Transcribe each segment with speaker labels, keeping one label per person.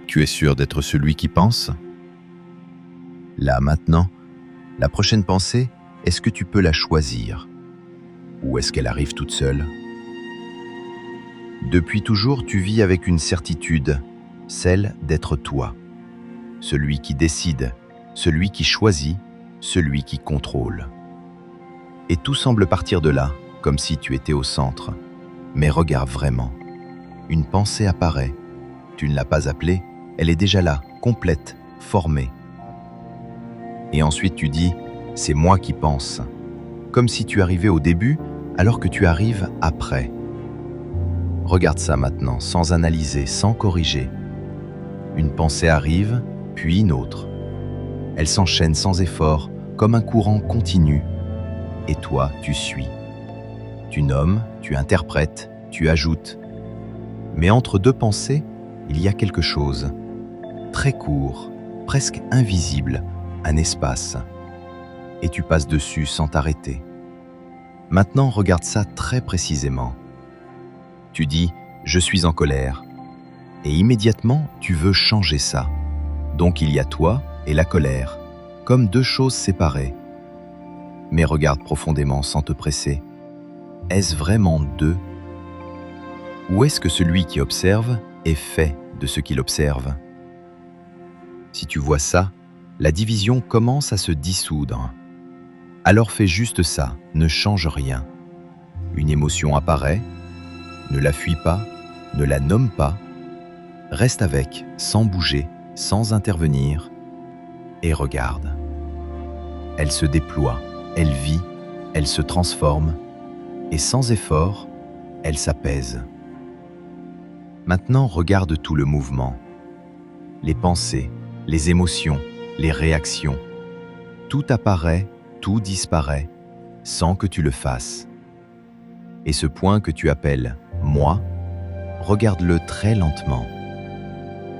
Speaker 1: Tu es sûr d'être celui qui pense? Là, maintenant, la prochaine pensée, est-ce que tu peux la choisir? Ou est-ce qu'elle arrive toute seule? Depuis toujours, tu vis avec une certitude, celle d'être toi. Celui qui décide, celui qui choisit, celui qui contrôle. Et tout semble partir de là, comme si tu étais au centre. Mais regarde vraiment. Une pensée apparaît. Tu ne l'as pas appelée, elle est déjà là, complète, formée. Et ensuite tu dis, c'est moi qui pense. Comme si tu arrivais au début, alors que tu arrives après. Regarde ça maintenant, sans analyser, sans corriger. Une pensée arrive, puis une autre. Elle s'enchaîne sans effort, comme un courant continu. Et toi, tu suis. Tu nommes, tu interprètes, tu ajoutes. Mais entre deux pensées, il y a quelque chose. Très court, presque invisible, un espace. Et tu passes dessus sans t'arrêter. Maintenant, regarde ça très précisément. Tu dis « je suis en colère » et immédiatement, tu veux changer ça. Donc il y a toi et la colère, comme deux choses séparées. Mais regarde profondément sans te presser. Est-ce vraiment deux? Ou est-ce que celui qui observe est fait de ce qu'il observe? Si tu vois ça, la division commence à se dissoudre. Alors fais juste ça, ne change rien. Une émotion apparaît, ne la fuis pas, ne la nomme pas, reste avec, sans bouger, sans intervenir, et regarde. Elle se déploie, elle vit, elle se transforme, et sans effort, elle s'apaise. Maintenant, regarde tout le mouvement. Les pensées, les émotions, les réactions. Tout apparaît, tout disparaît, sans que tu le fasses. Et ce point que tu appelles « moi », regarde-le très lentement.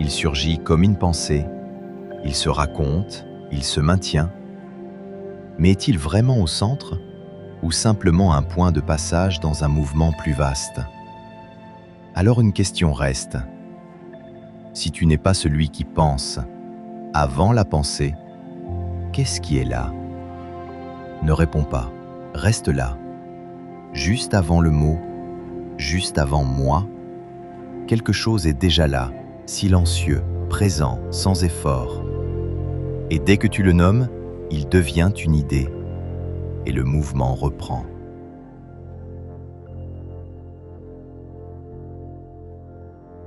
Speaker 1: Il surgit comme une pensée, il se raconte, il se maintient. Mais est-il vraiment au centre ou simplement un point de passage dans un mouvement plus vaste? Alors une question reste. Si tu n'es pas celui qui pense, avant la pensée, qu'est-ce qui est là? Ne réponds pas, reste là. Juste avant le mot, juste avant moi, quelque chose est déjà là, silencieux, présent, sans effort. Et dès que tu le nommes, il devient une idée, et le mouvement reprend.